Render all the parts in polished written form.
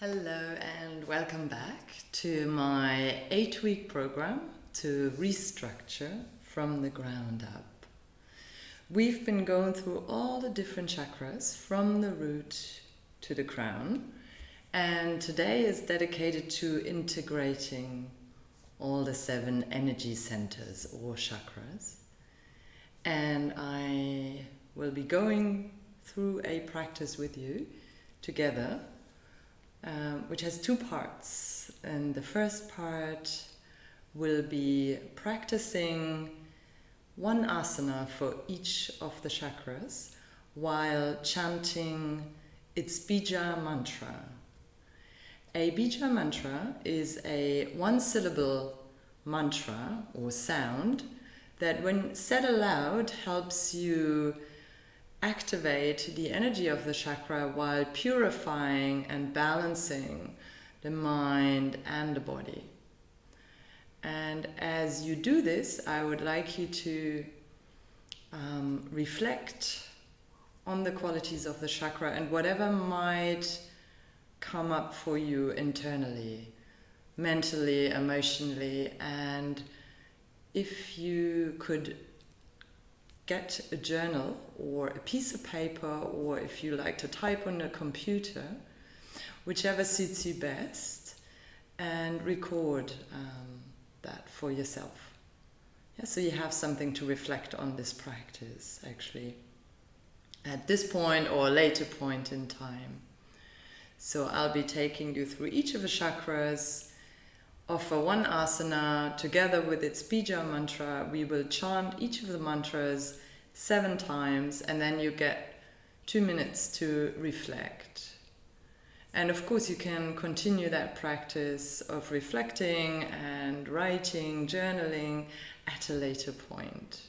Hello and welcome back to my 8-week program to restructure from the ground up. We've been going through all the different chakras from the root to the crown, and today is dedicated to integrating all the 7 energy centers or chakras. And I will be going through a practice with you together, which has 2 parts. And the first part will be practicing one asana for each of the chakras while chanting its bija mantra. A bija mantra is a 1-syllable mantra or sound that, when said aloud, helps you activate the energy of the chakra while purifying and balancing the mind and the body. And as you do this, I would like you to reflect on the qualities of the chakra and whatever might come up for you internally, mentally, emotionally. And if you could get a journal or a piece of paper, or if you like to type on a computer, whichever suits you best, and record that for yourself. Yeah, so you have something to reflect on this practice actually at this point or a later point in time. So I'll be taking you through each of the chakras, offer one asana together with its bija mantra. We will chant each of the mantras 7 times, and then you get 2 minutes to reflect. And of course you can continue that practice of reflecting and writing, journaling at a later point.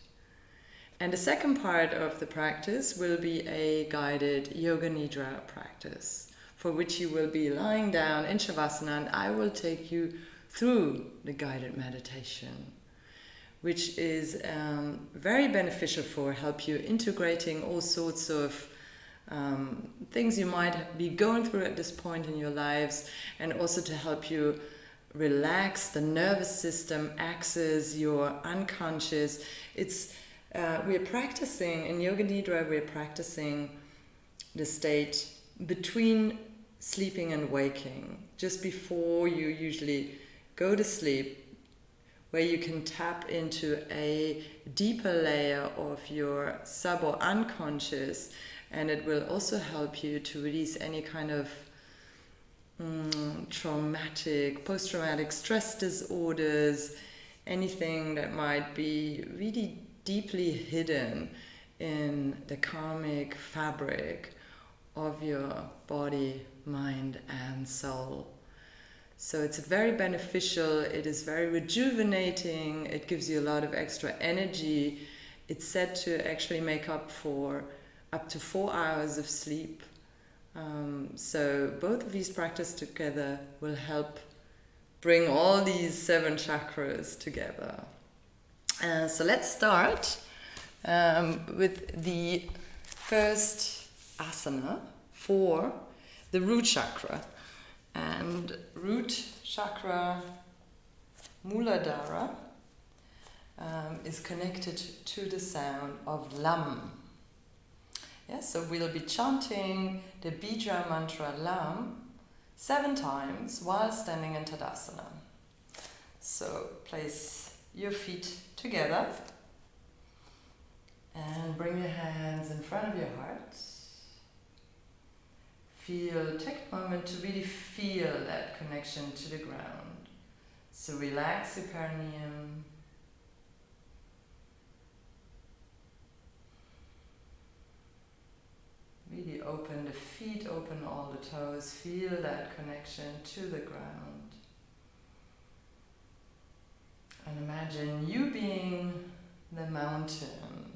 And the second part of the practice will be a guided Yoga Nidra practice, for which you will be lying down in Shavasana, and I will take you through the guided meditation, which is very beneficial for help you integrating all sorts of things you might be going through at this point in your lives, and also to help you relax the nervous system, access your unconscious. We're practicing in Yoga Nidra, we're practicing the state between sleeping and waking, just before you usually go to sleep, where you can tap into a deeper layer of your sub or unconscious, and it will also help you to release any kind of traumatic, post-traumatic stress disorders, anything that might be really deeply hidden in the karmic fabric of your body, mind and soul. So it's very beneficial, it is very rejuvenating, it gives you a lot of extra energy. It's said to actually make up for up to 4 hours of sleep. So both of these practices together will help bring all these 7 chakras together. So let's start with the first asana for the root chakra. And root chakra, Muladhara, is connected to the sound of Lam. Yes, so we'll be chanting the bija mantra Lam 7 times while standing in Tadasana. So place your feet together and bring your hands in front of your heart. Take a moment to really feel that connection to the ground. So relax your perineum. Really open the feet, open all the toes. Feel that connection to the ground. And imagine you being the mountain.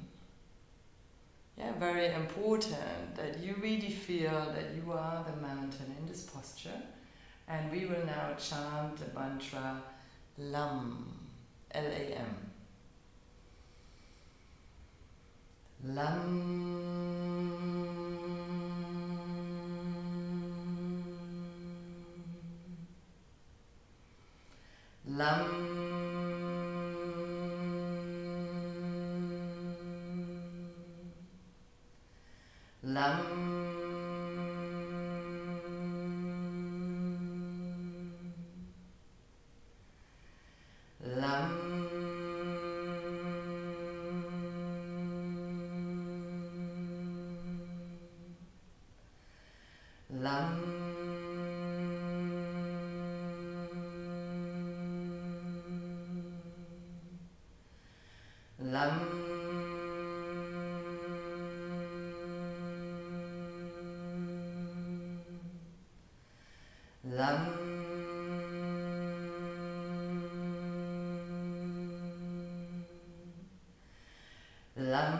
Yeah, very important that you really feel that you are the mountain in this posture. And we will now chant the mantra Lam, L-A-M. Lam. Lam. Lam. Lam. Lam. Lam. Lam. Lam.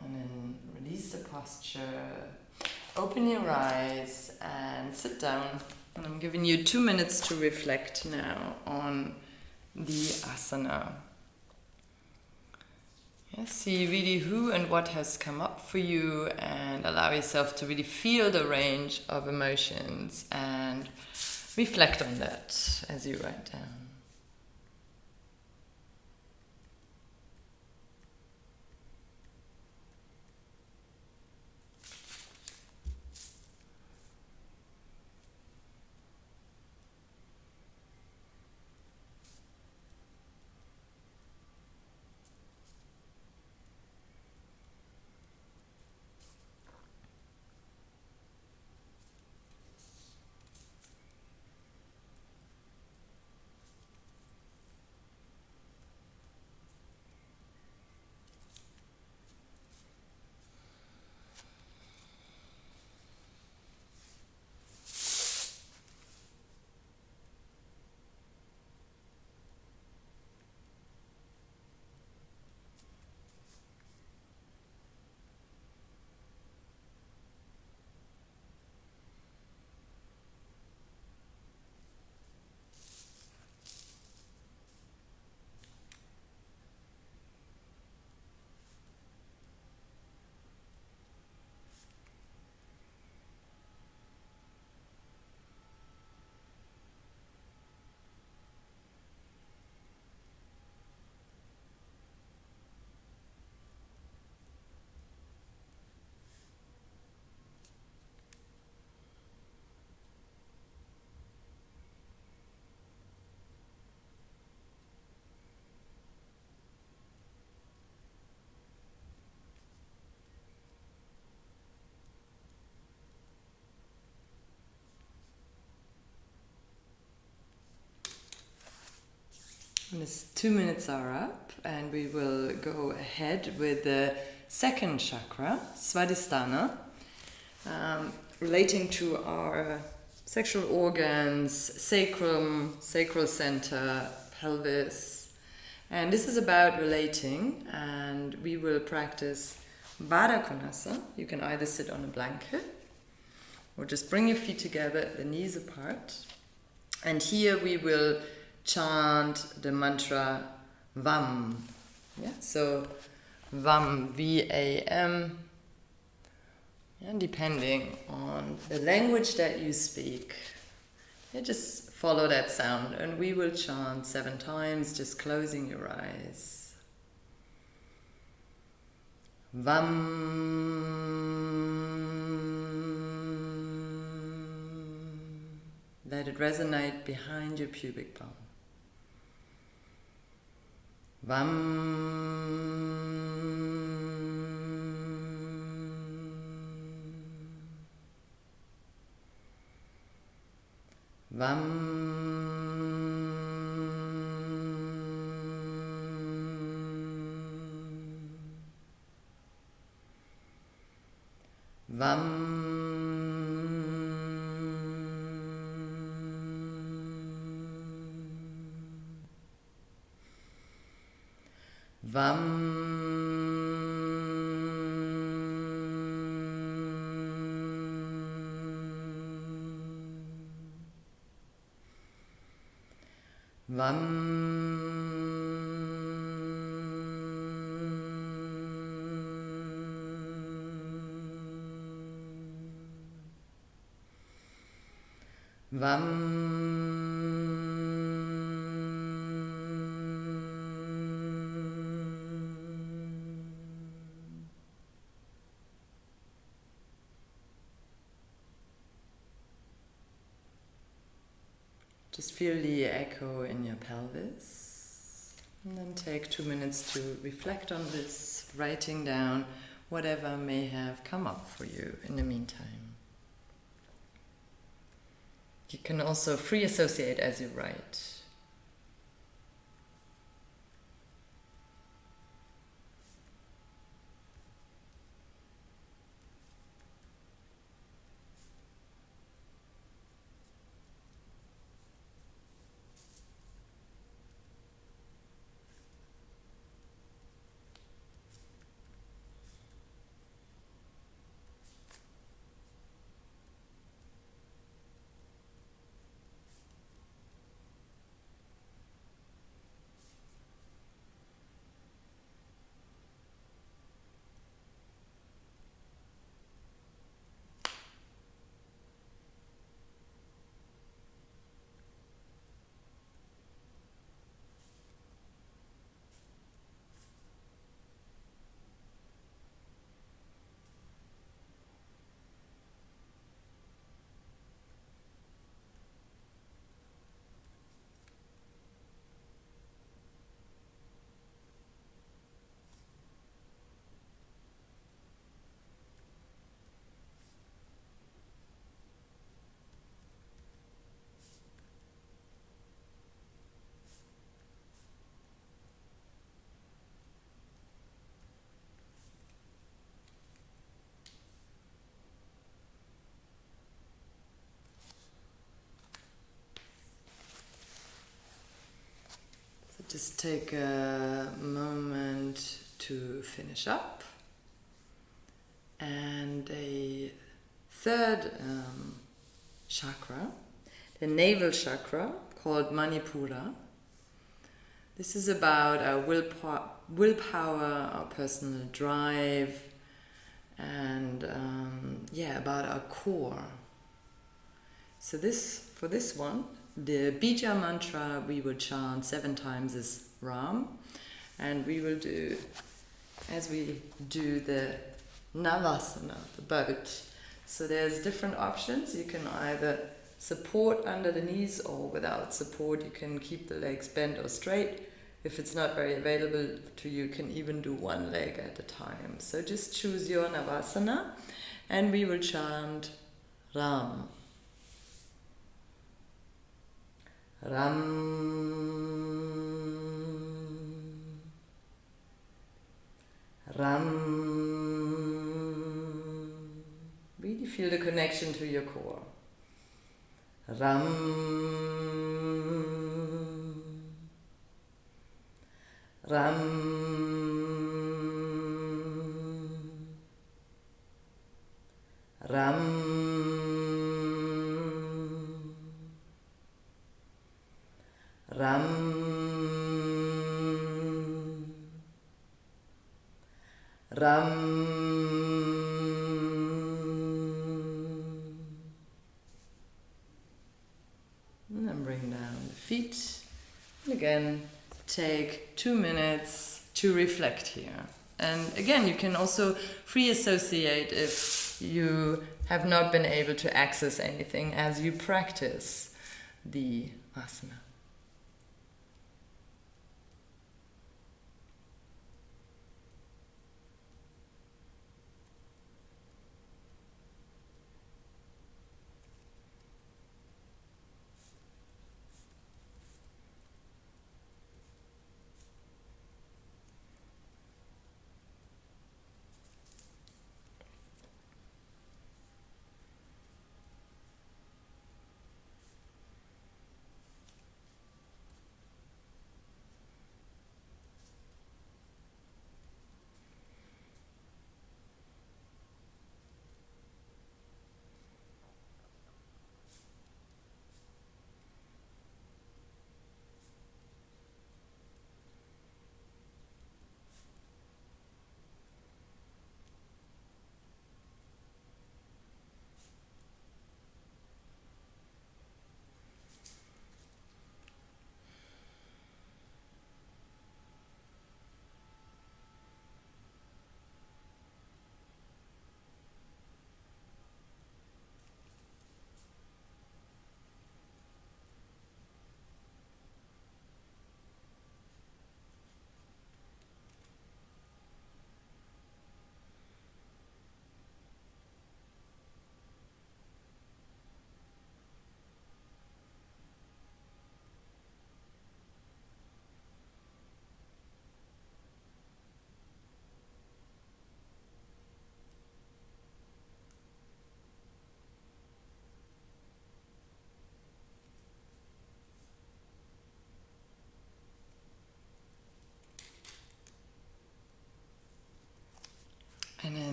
And then release the posture, open your eyes and sit down. And I'm giving you 2 minutes to reflect now on the asana. Yeah, see really who and what has come up for you, and allow yourself to really feel the range of emotions and reflect on that as you write down. And as 2 minutes are up, and we will go ahead with the second chakra, Svadhisthana, relating to our sexual organs, sacrum, sacral center, pelvis. And this is about relating, and we will practice Baddha Konasa. You can either sit on a blanket or just bring your feet together, the knees apart. And here we will chant the mantra VAM. Yeah, so VAM, V-A-M. And depending on the language that you speak, just follow that sound. And we will chant 7 times, just closing your eyes. VAM. Let it resonate behind your pubic bone. VAM. VAM. Vam. Just feel the echo in your pelvis. And then take 2 minutes to reflect on this, writing down whatever may have come up for you in the meantime. You can also free associate as you write. Just take a moment to finish up. And a third chakra, the navel chakra, called Manipura. This is about our willpower, our personal drive, and about our core. So for this one, the bija mantra we will chant 7 times is Ram, and we will do, as we do the Navasana, the boat. So there's different options. You can either support under the knees, or without support you can keep the legs bent or straight. If it's not very available to you, you can even do one leg at a time. So just choose your Navasana, and we will chant Ram. Ram. Ram. Really feel the connection to your core. Ram. Ram. Ram. Ram. Ram. And then bring down the feet. And again, take 2 minutes to reflect here. And again, you can also free associate if you have not been able to access anything as you practice the asana.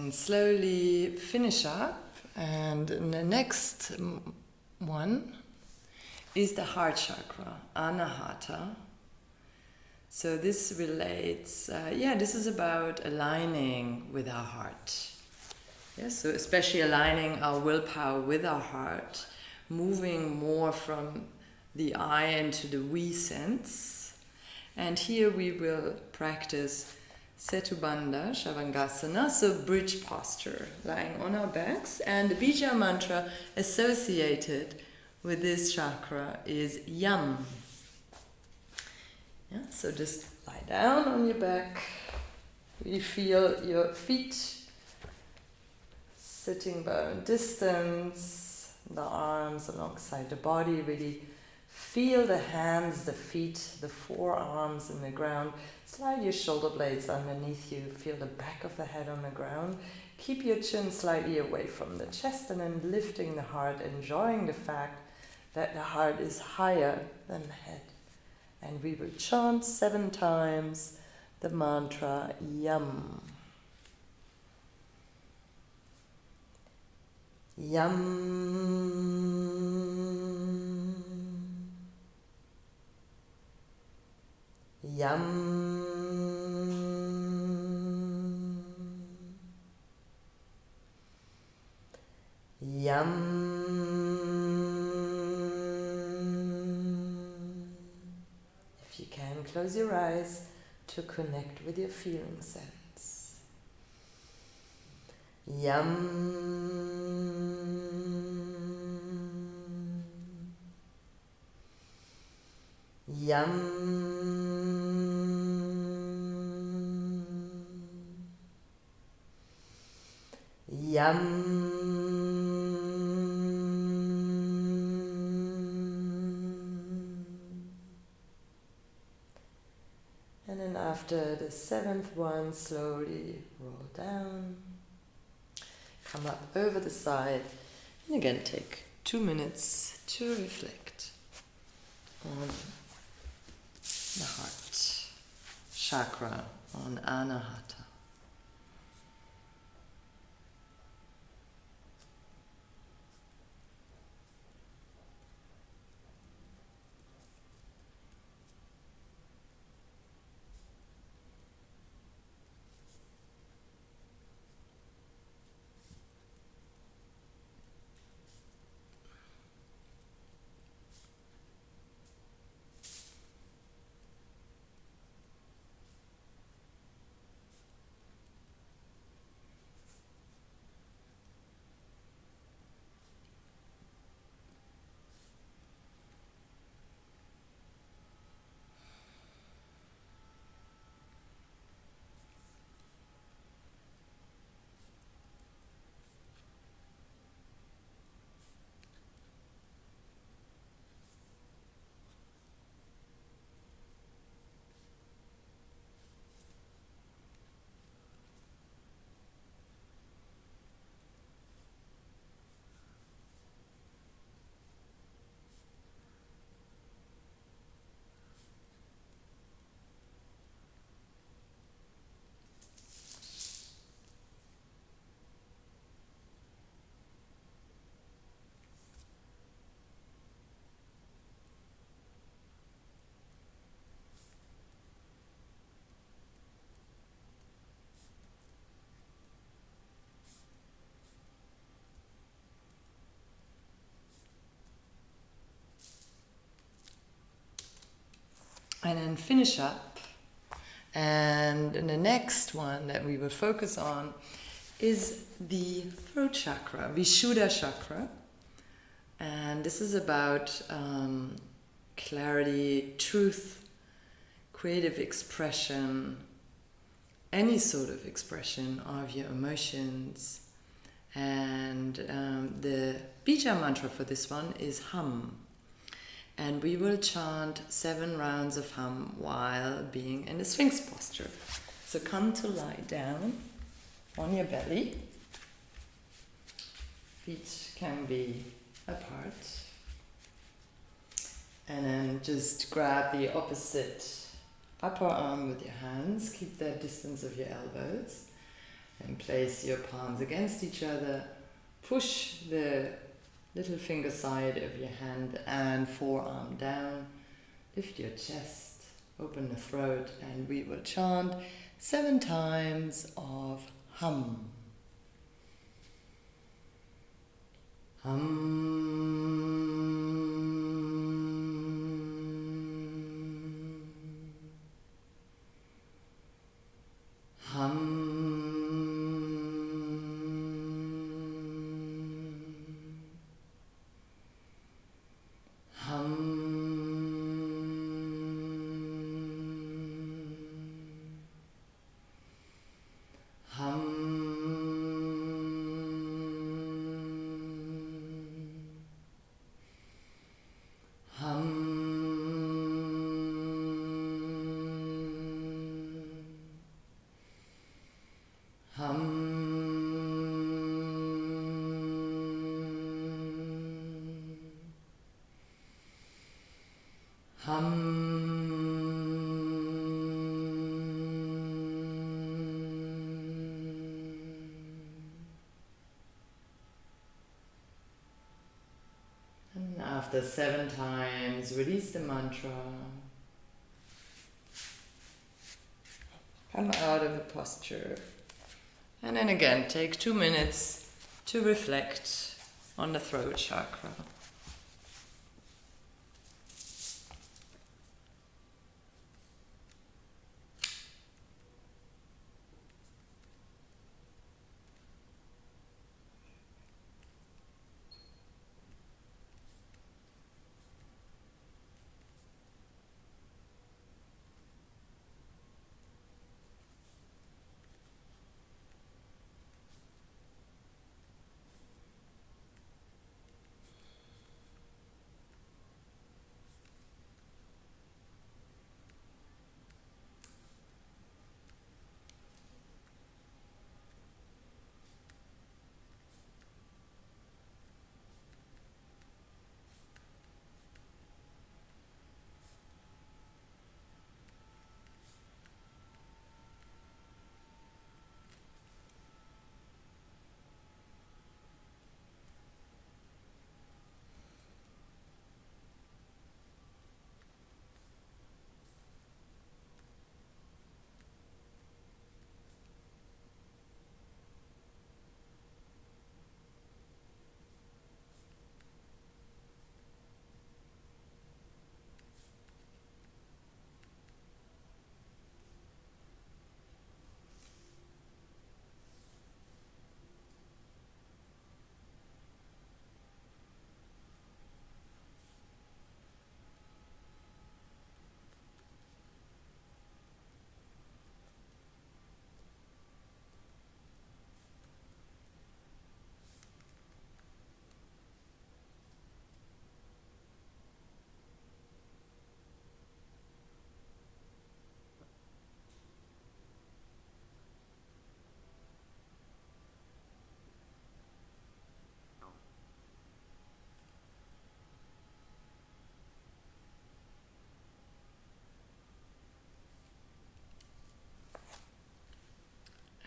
And slowly finish up. And the next one is the heart chakra, anahata. So this relates, this is about aligning with our heart. Yes, so especially aligning our willpower with our heart, moving more from the I into the we sense. And here we will practice Setubandha Shavangasana, so bridge posture, lying on our backs. And the bija mantra associated with this chakra is Yam. Yeah, so just lie down on your back. You feel your feet sitting bone distance, the arms alongside the body. Really feel the hands, the feet, the forearms in the ground. Slide your shoulder blades underneath you. Feel the back of the head on the ground. Keep your chin slightly away from the chest and then lifting the heart, enjoying the fact that the heart is higher than the head. And we will chant 7 times the mantra Yam. Yam. Yam. Yam. If you can, close your eyes to connect with your feeling sense. Yam. Yam. Yam. And then after the 7th one, slowly roll down, come up over the side, and again take 2 minutes to reflect on the heart chakra, on anahata. And then finish up. And the next one that we will focus on is the throat chakra, Vishuddha chakra. And this is about clarity, truth, creative expression, any sort of expression of your emotions. And the bija mantra for this one is Hum. And we will chant 7 rounds of Hum while being in the Sphinx posture. So come to lie down on your belly. Feet can be apart. And then just grab the opposite upper arm with your hands. Keep the distance of your elbows. And place your palms against each other. Push the little finger side of your hand and forearm down. Lift your chest, open the throat, and we will chant 7 times of hum. And after 7 times, release the mantra. Come out of a posture. And then again, take 2 minutes to reflect on the throat chakra.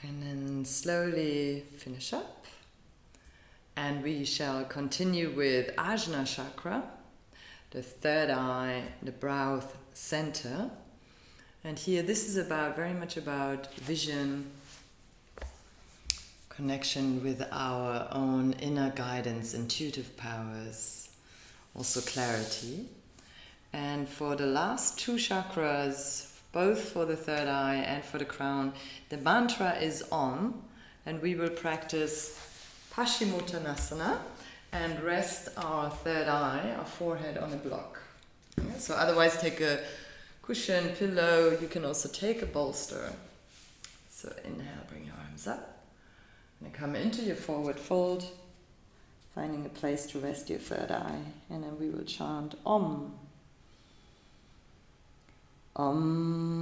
And then slowly finish up. And we shall continue with Ajna chakra, the third eye, the brow center. And here this is very much about vision, connection with our own inner guidance, intuitive powers, also clarity. And for the last 2 chakras, both for the third eye and for the crown, the mantra is Om, and we will practice Paschimottanasana and rest our third eye, our forehead, on a block. Yeah, so otherwise take a cushion, pillow, you can also take a bolster. So inhale, bring your arms up, and come into your forward fold, finding a place to rest your third eye, and then we will chant Om. Om.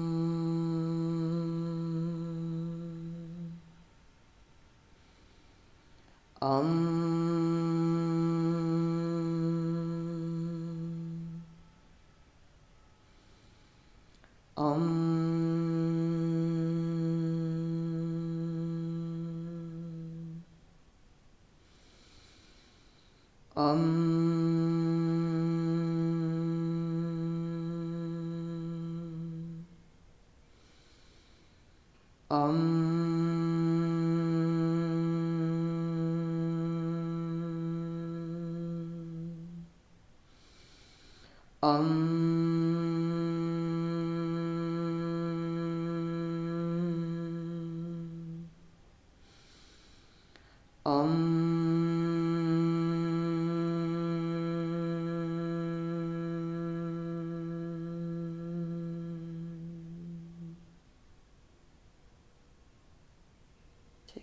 Om. Om. Take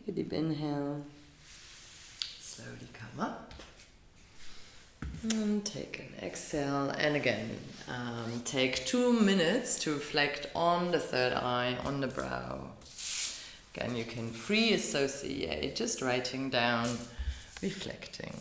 a deep inhale. Slowly come up. And take an exhale. And again, take 2 minutes to reflect on the third eye, on the brow. Again, you can free associate, just writing down, reflecting.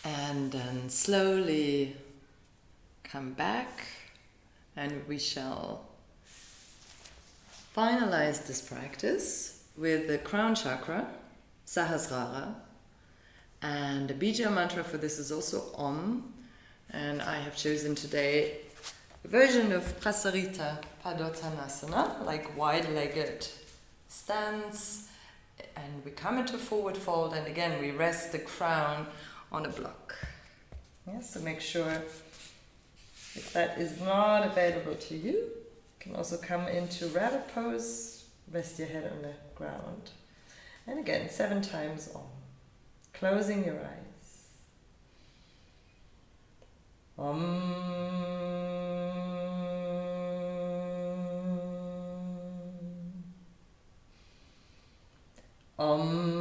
And then slowly come back, and we shall finalize this practice with the crown chakra, Sahasrara, and the bija mantra for this is also Om, and I have chosen today a version of Prasarita Padottanasana, like wide-legged stance, and we come into forward fold, and again we rest the crown on a block. Yeah, so make sure if that is not available to you, you can also come into rabbit pose, rest your head on the ground. And again, 7 times Om. Closing your eyes. Om. Om.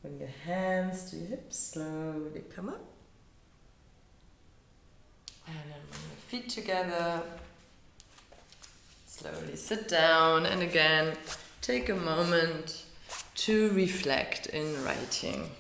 Bring your hands to your hips, slowly come up. feet together. Slowly sit down, and again, take a moment to reflect in writing.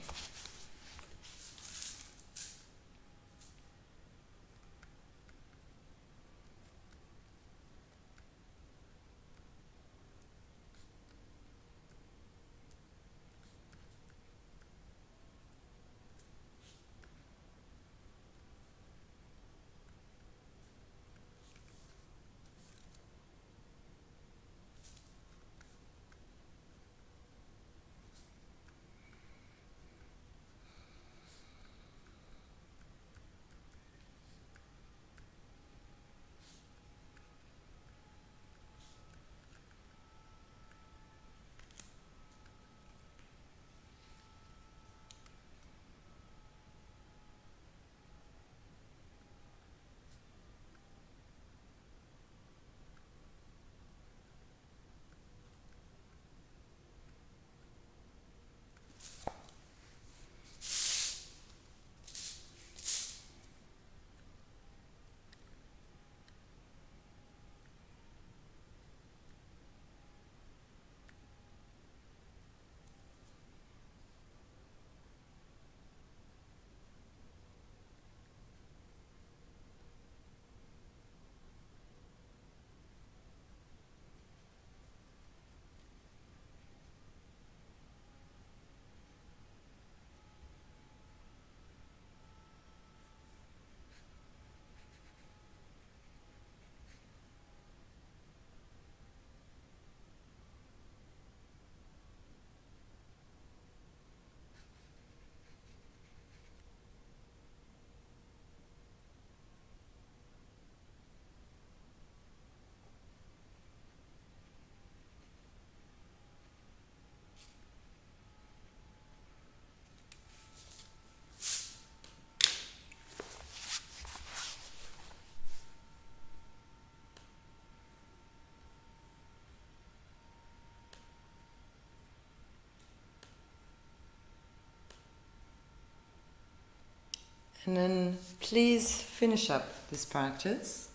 And then please finish up this practice.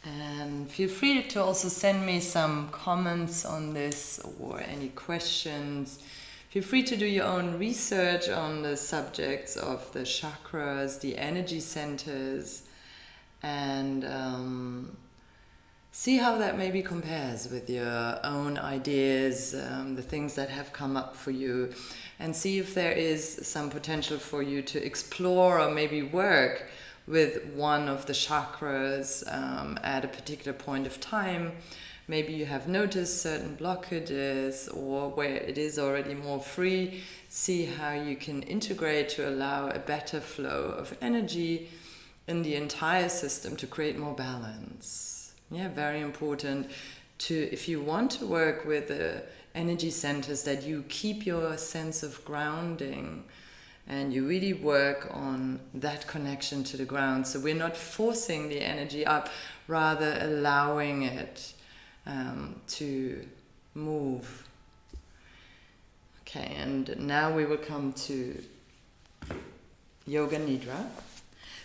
And feel free to also send me some comments on this or any questions. Feel free to do your own research on the subjects of the chakras, the energy centers, and see how that maybe compares with your own ideas, the things that have come up for you, and see if there is some potential for you to explore or maybe work with one of the chakras at a particular point of time. Maybe you have noticed certain blockages, or where it is already more free, see how you can integrate to allow a better flow of energy in the entire system to create more balance. Yeah, very important to, if you want to work with the energy centers, that you keep your sense of grounding and you really work on that connection to the ground. So we're not forcing the energy up, rather allowing it to move. Okay, and now we will come to Yoga Nidra.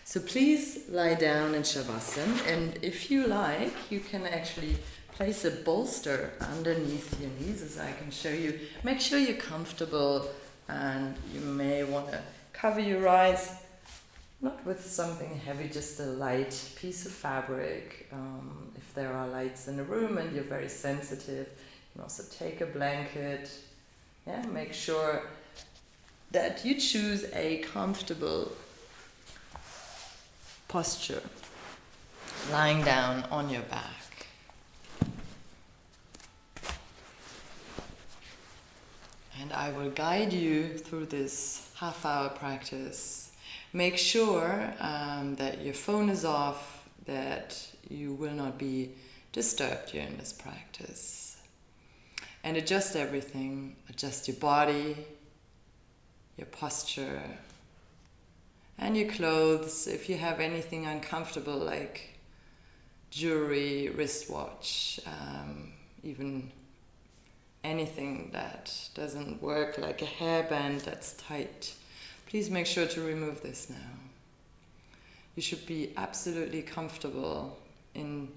So please lie down in Shavasana, and if you like, you can actually place a bolster underneath your knees, as I can show you. Make sure you're comfortable, and you may want to cover your eyes, not with something heavy, just a light piece of fabric. If there are lights in the room and you're very sensitive, you can also take a blanket. Yeah, make sure that you choose a comfortable posture, lying down on your back. And I will guide you through this half-hour practice. Make sure that your phone is off, that you will not be disturbed during this practice. And adjust everything. Adjust your body, your posture, and your clothes. If you have anything uncomfortable like jewelry, wristwatch, even anything that doesn't work, like a hairband that's tight, please make sure to remove this now. You should be absolutely comfortable in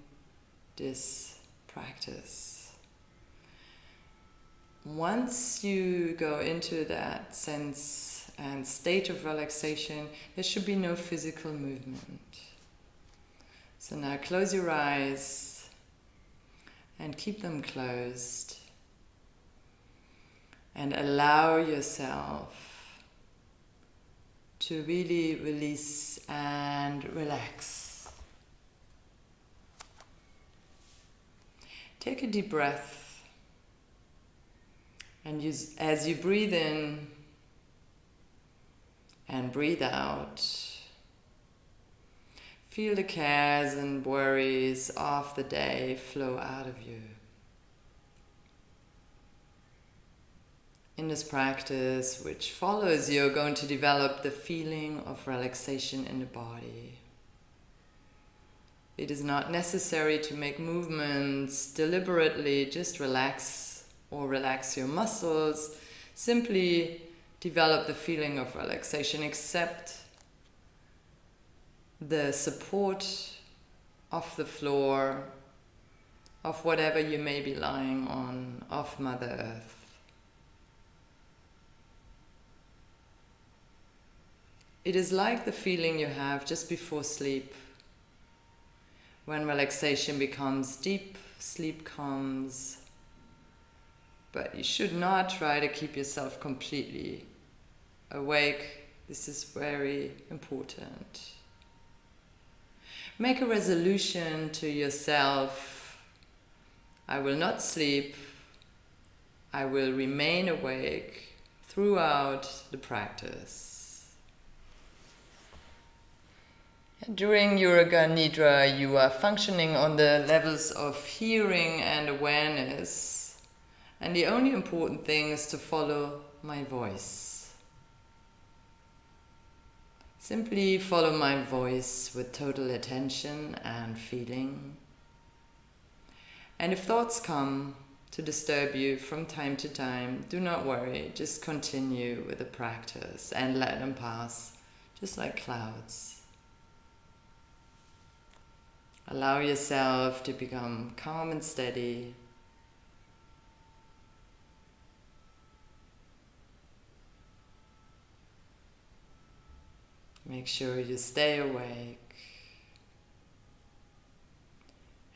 this practice. Once you go into that sense and state of relaxation, there should be no physical movement. So now close your eyes and keep them closed and allow yourself to really release and relax. Take a deep breath, and as you breathe in and breathe out, feel the cares and worries of the day flow out of you. In this practice, which follows, you're going to develop the feeling of relaxation in the body. It is not necessary to make movements deliberately, just relax or relax your muscles. Simply develop the feeling of relaxation, accept the support of the floor, of whatever you may be lying on, of Mother Earth. It is like the feeling you have just before sleep. When relaxation becomes deep, sleep comes. But you should not try to keep yourself completely awake. This is very important. Make a resolution to yourself. I will not sleep. I will remain awake throughout the practice. During Yoga Nidra, you are functioning on the levels of hearing and awareness. And the only important thing is to follow my voice. Simply follow my voice with total attention and feeling. And if thoughts come to disturb you from time to time, do not worry, just continue with the practice and let them pass, just like clouds. Allow yourself to become calm and steady. Make sure you stay awake.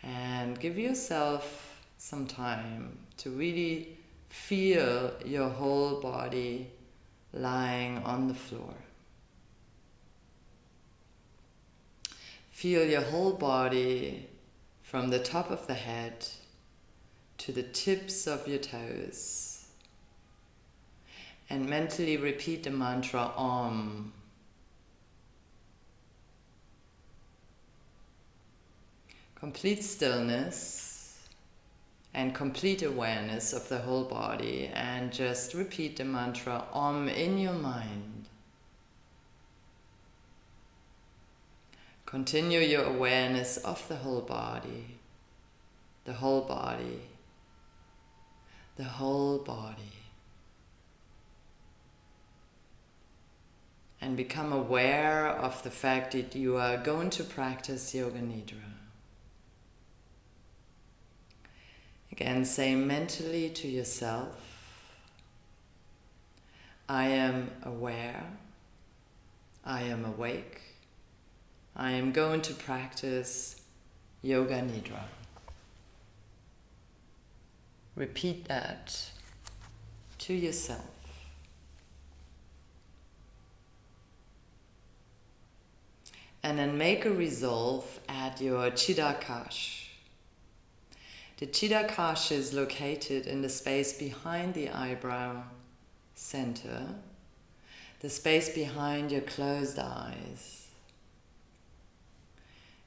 And give yourself some time to really feel your whole body lying on the floor. Feel your whole body from the top of the head to the tips of your toes. And mentally repeat the mantra Om. Complete stillness and complete awareness of the whole body, and just repeat the mantra Om in your mind. Continue your awareness of the whole body, the whole body, the whole body. And become aware of the fact that you are going to practice Yoga Nidra. Again, say mentally to yourself, I am aware, I am awake, I am going to practice Yoga Nidra. Repeat that to yourself. And then make a resolve at your Chittakash. The Chittakash is located in the space behind the eyebrow center, the space behind your closed eyes.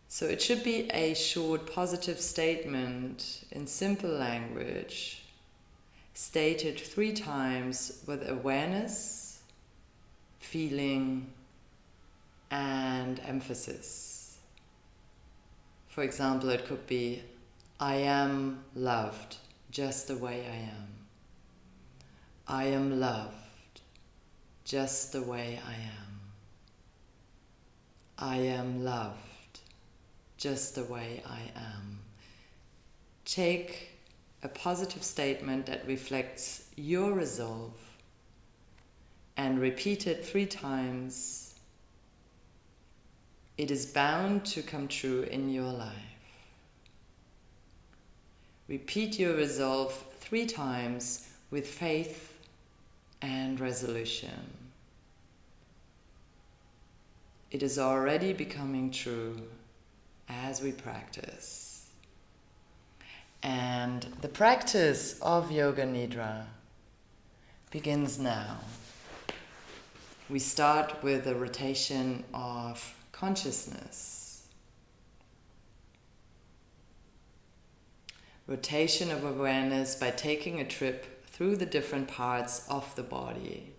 So it should be a short positive statement in simple language, stated 3 times with awareness, feeling, and emphasis. For example, it could be, I am loved just the way I am. I am loved just the way I am. I am loved just the way I am. Take a positive statement that reflects your resolve and repeat it 3 times. It is bound to come true in your life. Repeat your resolve 3 times with faith and resolution. It is already becoming true as we practice. And the practice of Yoga Nidra begins now. We start with a rotation of consciousness. Rotation of awareness by taking a trip through the different parts of the body.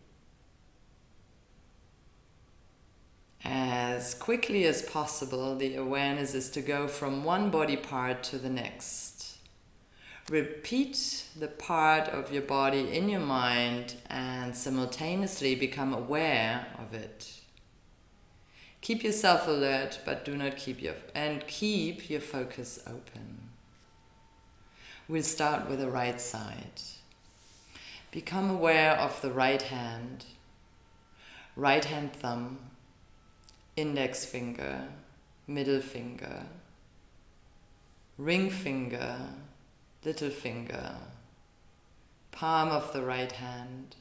As quickly as possible, the awareness is to go from one body part to the next. Repeat the part of your body in your mind and simultaneously become aware of it. Keep yourself alert, but do not keep your focus open. We'll start with the right side. Become aware of the right hand thumb, index finger, middle finger, ring finger, little finger, palm of the right hand,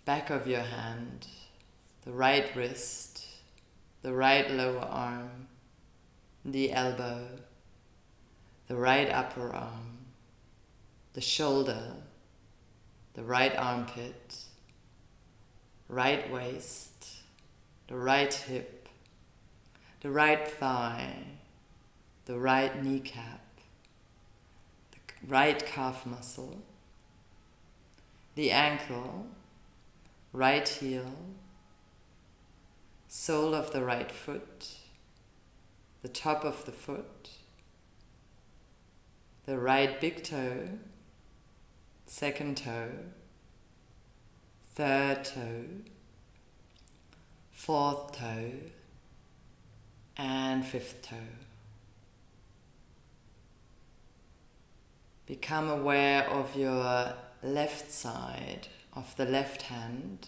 back of your hand, the right wrist, the right lower arm, the elbow, the right upper arm, the shoulder, the right armpit, right waist, the right hip, the right thigh, the right kneecap, the right calf muscle, the ankle, right heel, sole of the right foot, the top of the foot, the right big toe, second toe, third toe, fourth toe, and fifth toe. Become aware of your left side, of the left hand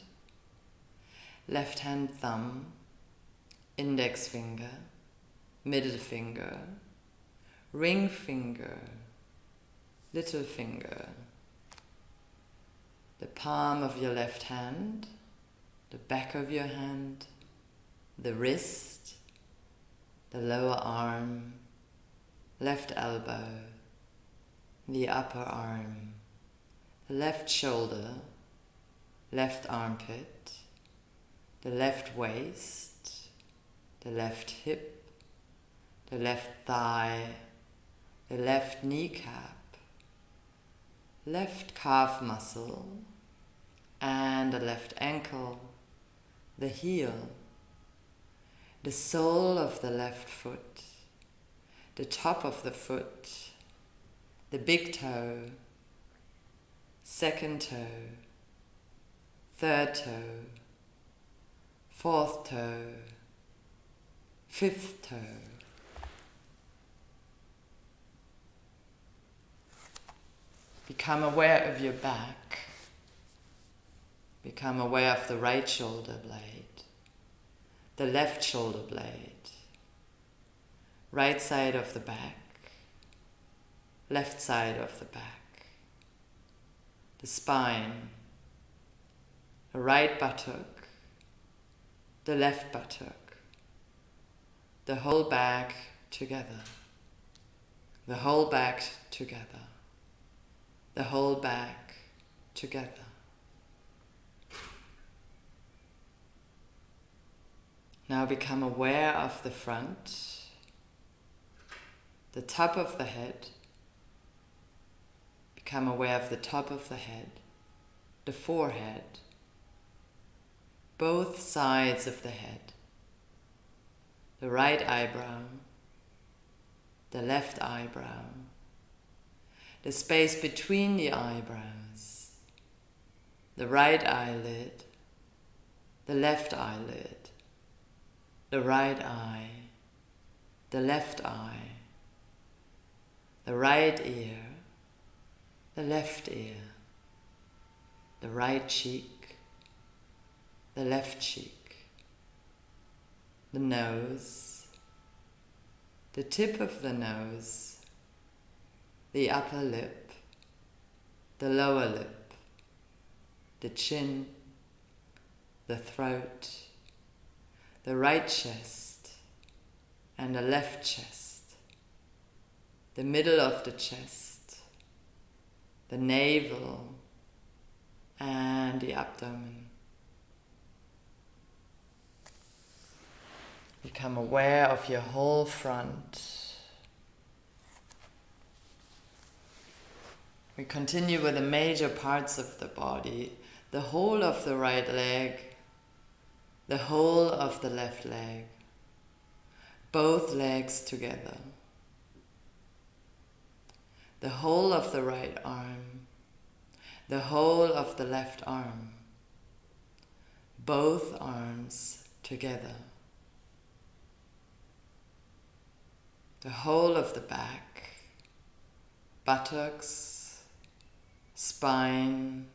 thumb, index finger, middle finger, ring finger, little finger, the palm of your left hand, the back of your hand, the wrist, the lower arm, left elbow, the upper arm, the left shoulder, left armpit, the left waist, the left hip, the left thigh, the left kneecap, left calf muscle, and the left ankle, the heel, the sole of the left foot, the top of the foot, the big toe, second toe, third toe, fourth toe, fifth toe. Become aware of your back. Become aware of the right shoulder blade, the left shoulder blade, right side of the back, left side of the back, the spine, the right buttock, the left buttock, the whole back together, the whole back together, the whole back together. Now become aware of the front, the top of the head. Become aware of the top of the head, the forehead, both sides of the head, the right eyebrow, the left eyebrow, the space between the eyebrows, the right eyelid, the left eyelid, the right eye, the left eye, the right ear, the left ear, the right cheek, the left cheek, the nose, the tip of the nose, the upper lip, the lower lip, the chin, the throat, the right chest and the left chest, the middle of the chest, the navel and the abdomen. Become aware of your whole front. We continue with the major parts of the body, the whole of the right leg, the whole of the left leg, both legs together, the whole of the right arm, the whole of the left arm, both arms together, the whole of the back, buttocks, spine,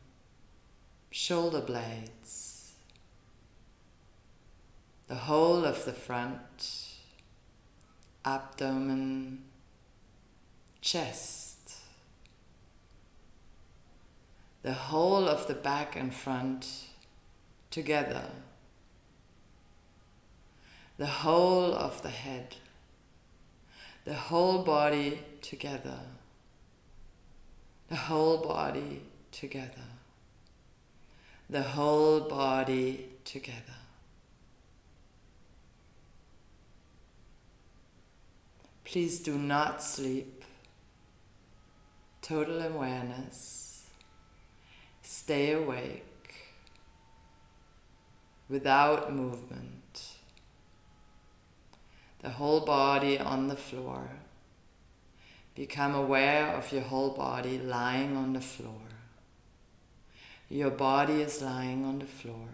shoulder blades, the whole of the front, abdomen, chest, the whole of the back and front together, the whole of the head, the whole body together, the whole body together, the whole body together. Please do not sleep. Total awareness. Stay awake without movement. The whole body on the floor. Become aware of your whole body lying on the floor. Your body is lying on the floor.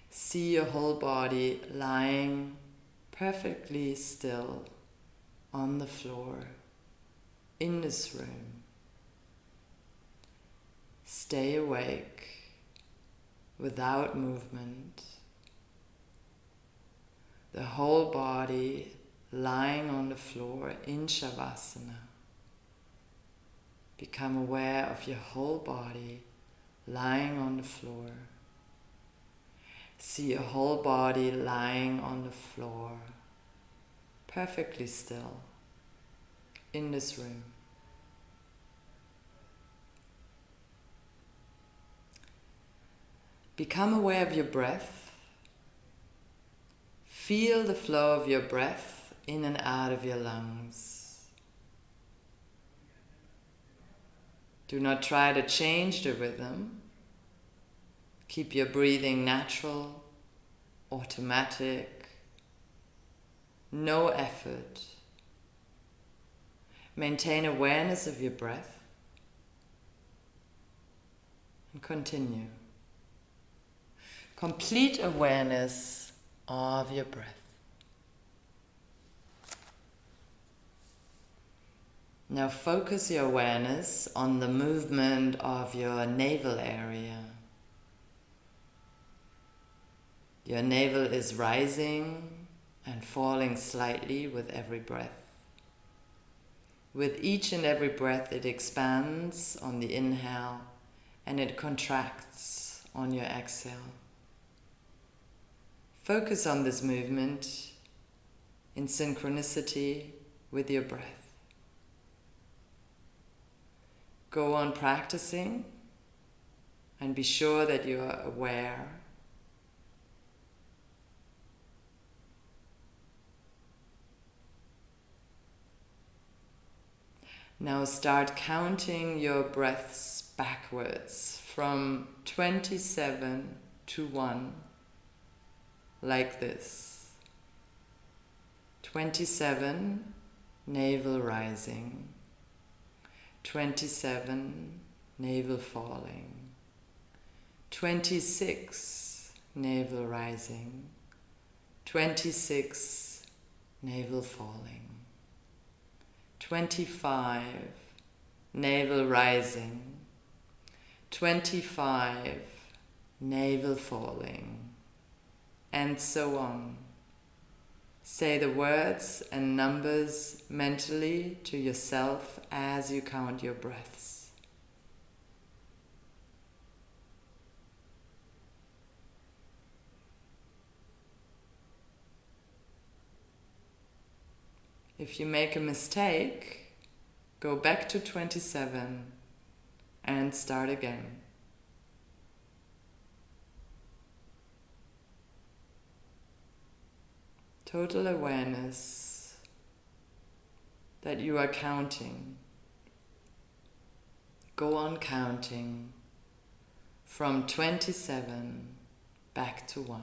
See your whole body lying perfectly still on the floor in this room. Stay awake without movement. The whole body lying on the floor in Shavasana. Become aware of your whole body lying on the floor. See your whole body lying on the floor, perfectly still, in this room. Become aware of your breath. Feel the flow of your breath in and out of your lungs. Do not try to change the rhythm. Keep your breathing natural, automatic, no effort. Maintain awareness of your breath and continue. Complete awareness of your breath. Now focus your awareness on the movement of your navel area. Your navel is rising and falling slightly with every breath. With each and every breath it expands on the inhale and it contracts on your exhale. Focus on this movement in synchronicity with your breath. Go on practicing and be sure that you are aware. Now start counting your breaths backwards from 27 to 1, like this. 27, navel rising. 27, navel falling. 26, navel rising. 26, navel falling. 25, navel rising. 25, navel falling. And so on. Say the words and numbers mentally to yourself as you count your breaths. If you make a mistake, go back to 27 and start again. Total awareness that you are counting. Go on counting from 27 back to 1.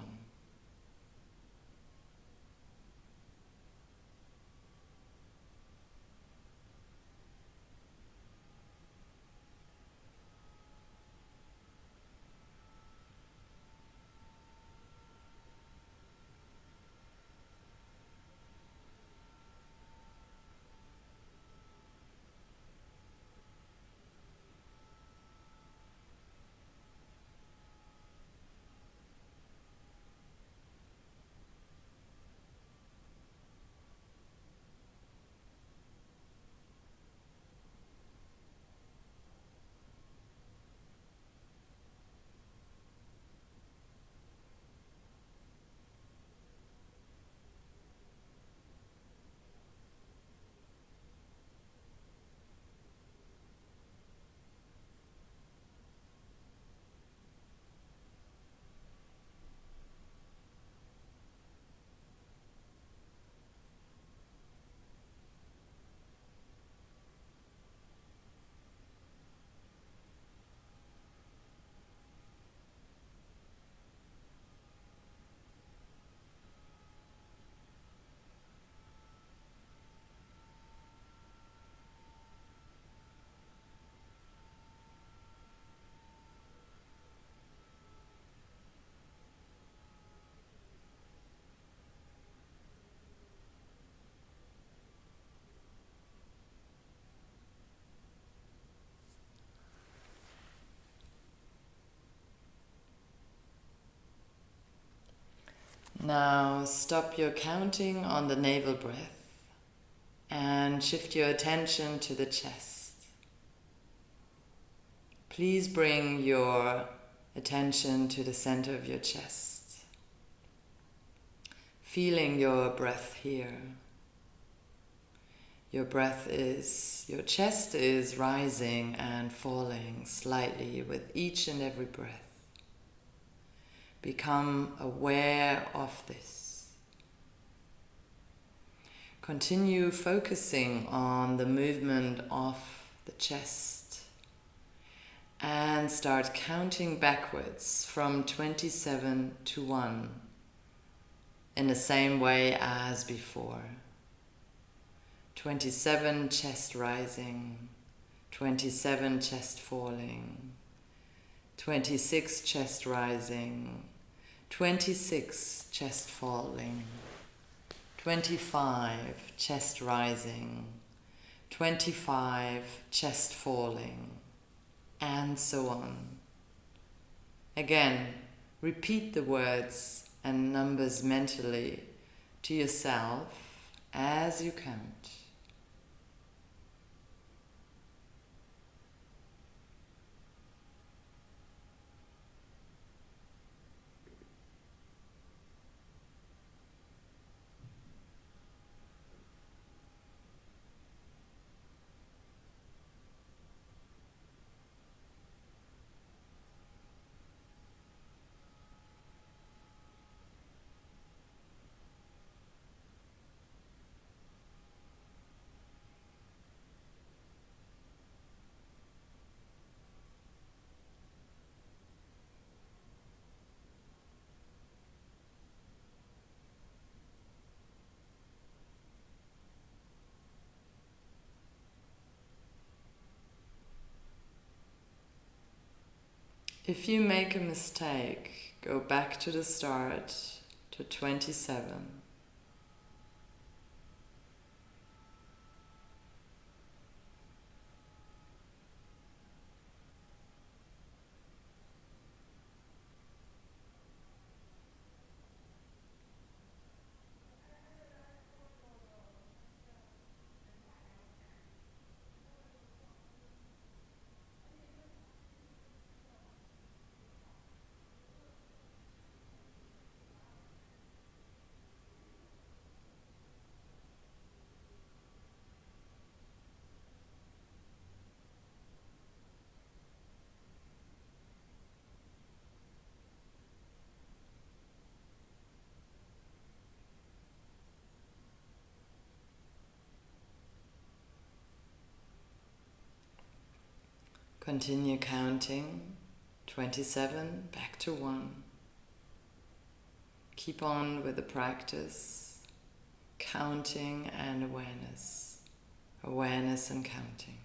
Now stop your counting on the navel breath and shift your attention to the chest. Please bring your attention to the center of your chest, feeling your breath here. Your chest is rising and falling slightly with each and every breath. Become aware of this. Continue focusing on the movement of the chest and start counting backwards from 27 to 1 in the same way as before. 27, chest rising. 27, chest falling. 26, chest rising. 26, chest falling. 25, chest rising. 25, chest falling. And so on. Again, repeat the words and numbers mentally to yourself as you count. If you make a mistake, go back to the start, to 27. Continue counting, 27, back to 1. Keep on with the practice, counting and awareness, awareness and counting.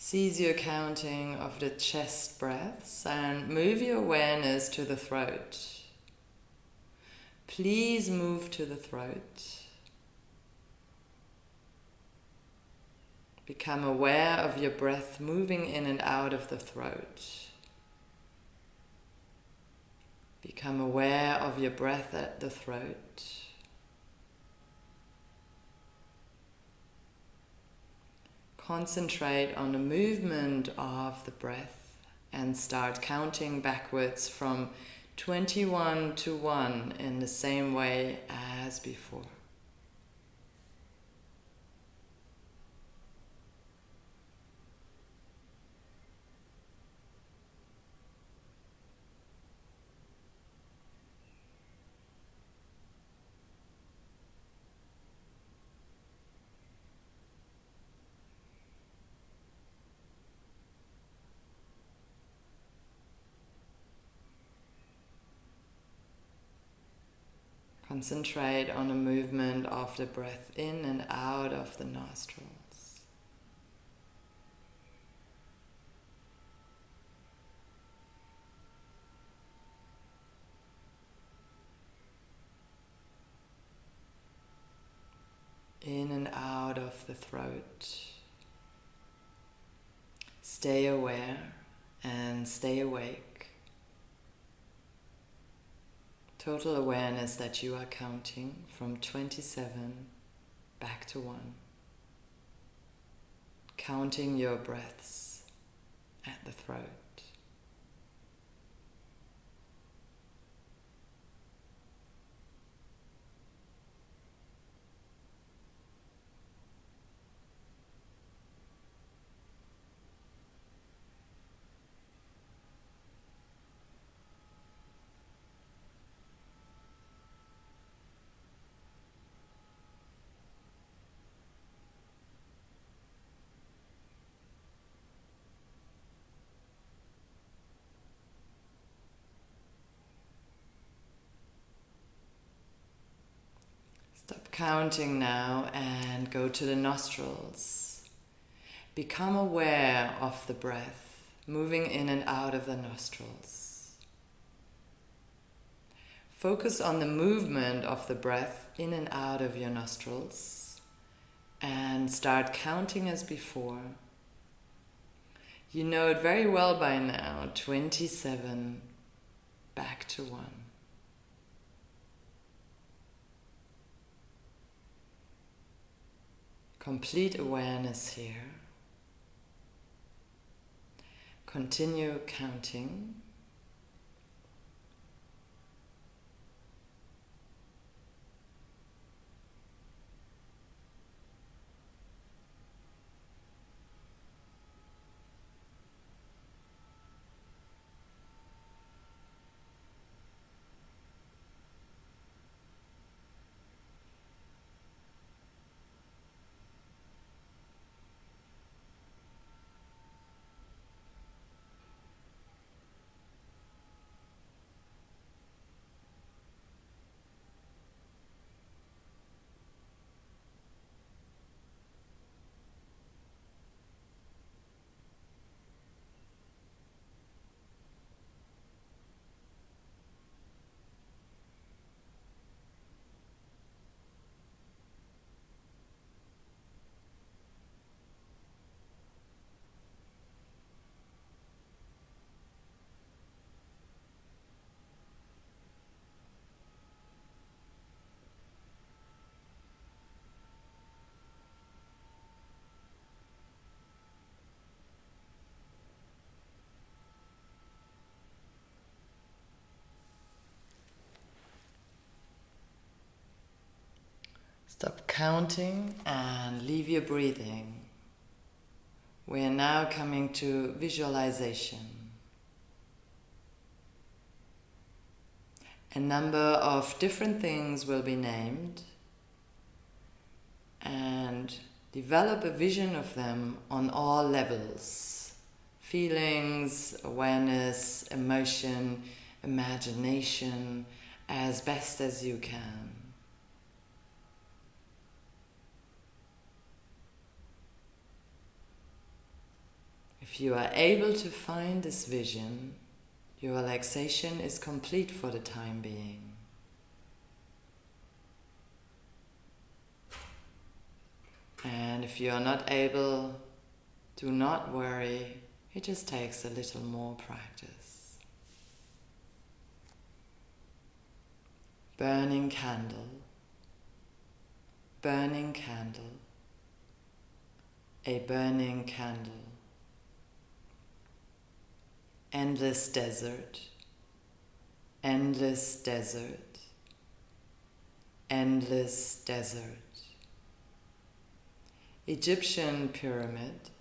Seize your counting of the chest breaths and move your awareness to the throat. Please move to the throat. Become aware of your breath moving in and out of the throat. Become aware of your breath at the throat. Concentrate on the movement of the breath and start counting backwards from 21 to 1 in the same way as before. Concentrate on the movement of the breath in and out of the nostrils. In and out of the throat. Stay aware and stay awake. Total awareness that you are counting from 27 back to 1. Counting your breaths at the throat. Stop counting now and go to the nostrils. Become aware of the breath moving in and out of the nostrils. Focus on the movement of the breath in and out of your nostrils and start counting as before. You know it very well by now, 27, back to 1. Complete awareness here. Continue counting. Stop counting and leave your breathing. We are now coming to visualization. A number of different things will be named, and develop a vision of them on all levels. Feelings, awareness, emotion, imagination, as best as you can. If you are able to find this vision, your relaxation is complete for the time being. And if you are not able, do not worry, it just takes a little more practice. Burning candle, burning candle, a burning candle. Endless desert, endless desert, endless desert. Egyptian pyramid,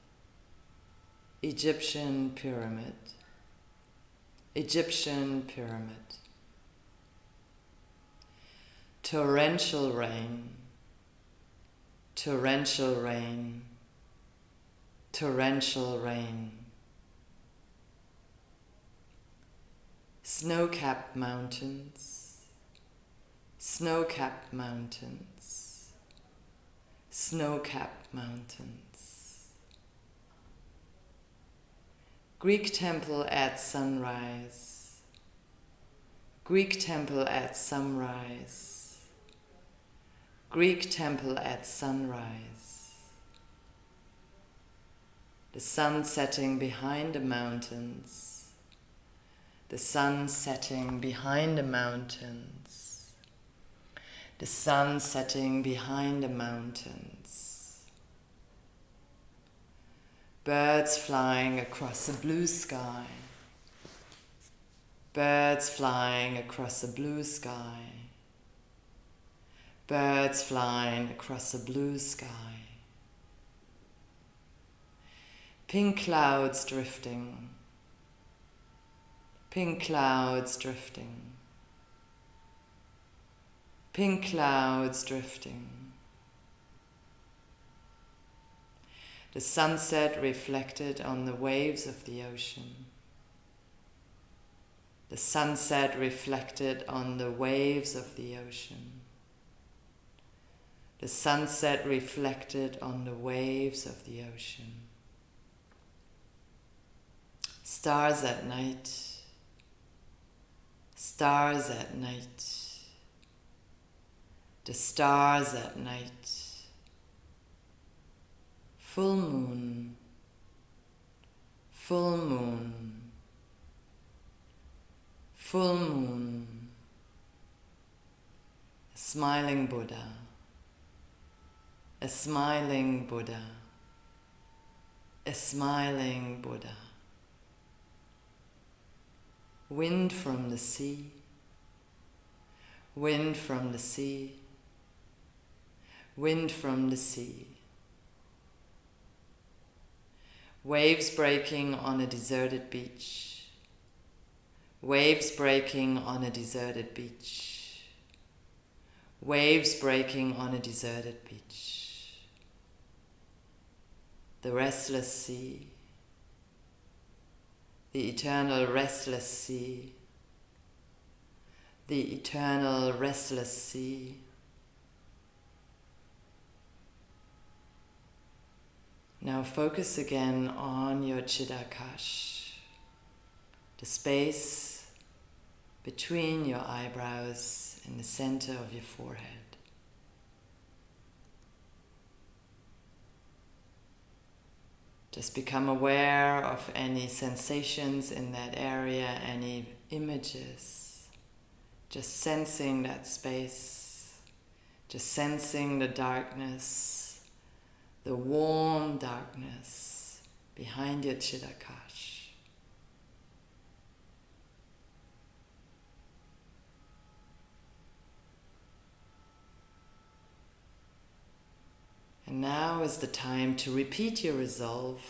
Egyptian pyramid, Egyptian pyramid. Torrential rain, torrential rain, torrential rain. Snow-capped mountains, snow-capped mountains, snow-capped mountains. Greek temple at sunrise, Greek temple at sunrise, Greek temple at sunrise. The sun setting behind the mountains, the sun setting behind the mountains, the sun setting behind the mountains. Birds flying across a blue sky, birds flying across a blue sky, birds flying across a blue sky. Pink clouds drifting, pink clouds drifting, pink clouds drifting. The sunset reflected on the waves of the ocean. The sunset reflected on the waves of the ocean. The sunset reflected on the waves of the ocean. Stars at night, stars at night, the stars at night. Full moon, full moon, full moon. A smiling Buddha, a smiling Buddha, a smiling Buddha. Wind from the sea, wind from the sea, wind from the sea. Waves breaking on a deserted beach, waves breaking on a deserted beach, waves breaking on a deserted beach. The restless sea, the eternal restless sea, the eternal restless sea. Now focus again on your Chittakash, the space between your eyebrows in the center of your forehead. Just become aware of any sensations in that area, any images. Just sensing that space, just sensing the darkness, the warm darkness behind your Chittakash. And now is the time to repeat your resolve.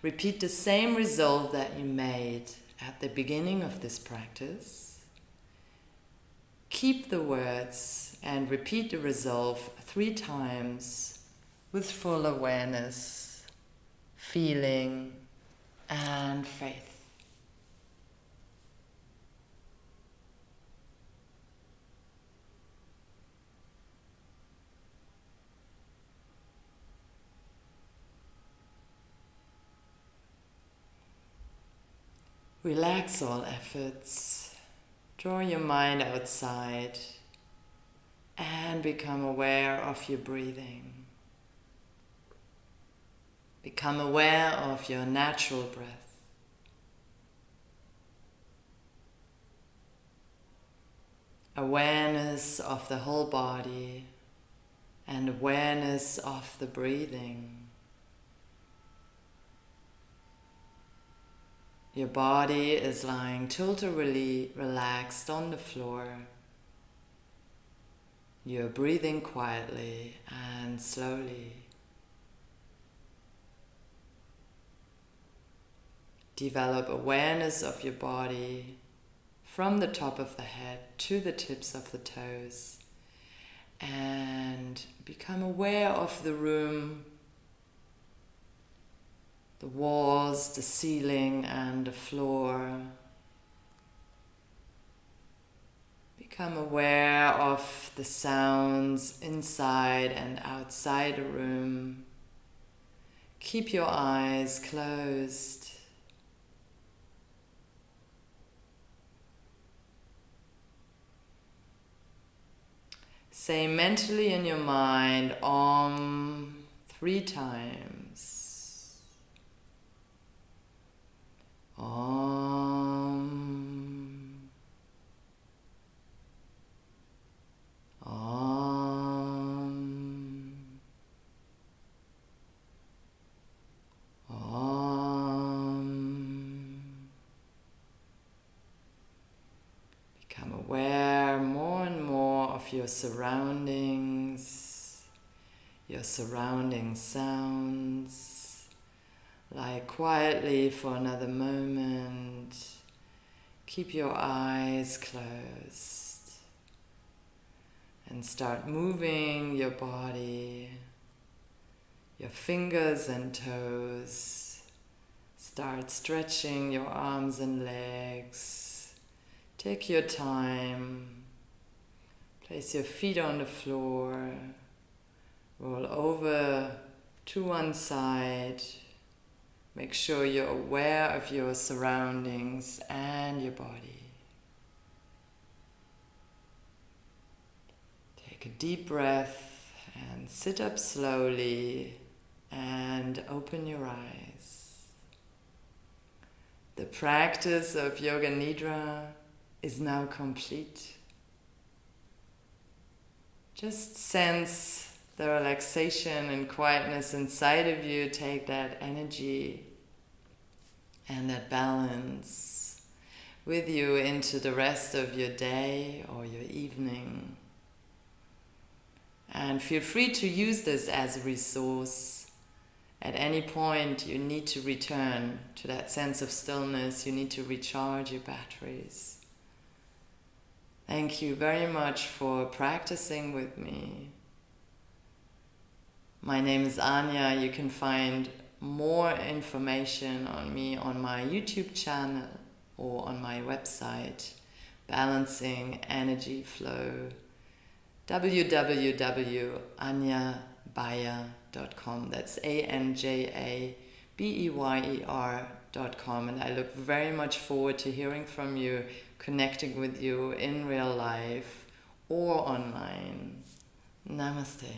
Repeat the same resolve that you made at the beginning of this practice. Keep the words and repeat the resolve 3 times with full awareness, feeling, and faith. Relax all efforts. Draw your mind outside and become aware of your breathing. Become aware of your natural breath. Awareness of the whole body and awareness of the breathing. Your body is lying totally relaxed on the floor. You're breathing quietly and slowly. Develop awareness of your body from the top of the head to the tips of the toes, and become aware of the room, the walls, the ceiling, and the floor. Become aware of the sounds inside and outside the room. Keep your eyes closed. Say mentally in your mind, Om, 3 times. Om. Om. Om. Become aware more and more of your surroundings, your surrounding sounds. Lie quietly for another moment. Keep your eyes closed and start moving your body, your fingers and toes. Start stretching your arms and legs. Take your time. Place your feet on the floor. Roll over to one side. Make sure you're aware of your surroundings and your body. Take a deep breath and sit up slowly and open your eyes. The practice of Yoga Nidra is now complete. Just sense the relaxation and quietness inside of you. Take that energy and that balance with you into the rest of your day or your evening. And feel free to use this as a resource. At any point you need to return to that sense of stillness, you need to recharge your batteries. Thank you very much for practicing with me. My name is Anja. You can find more information on me on my YouTube channel or on my website, Balancing Energy Flow, www.anjabeyer.com. That's ANJABEYER.com. And I look very much forward to hearing from you, connecting with you in real life or online. Namaste.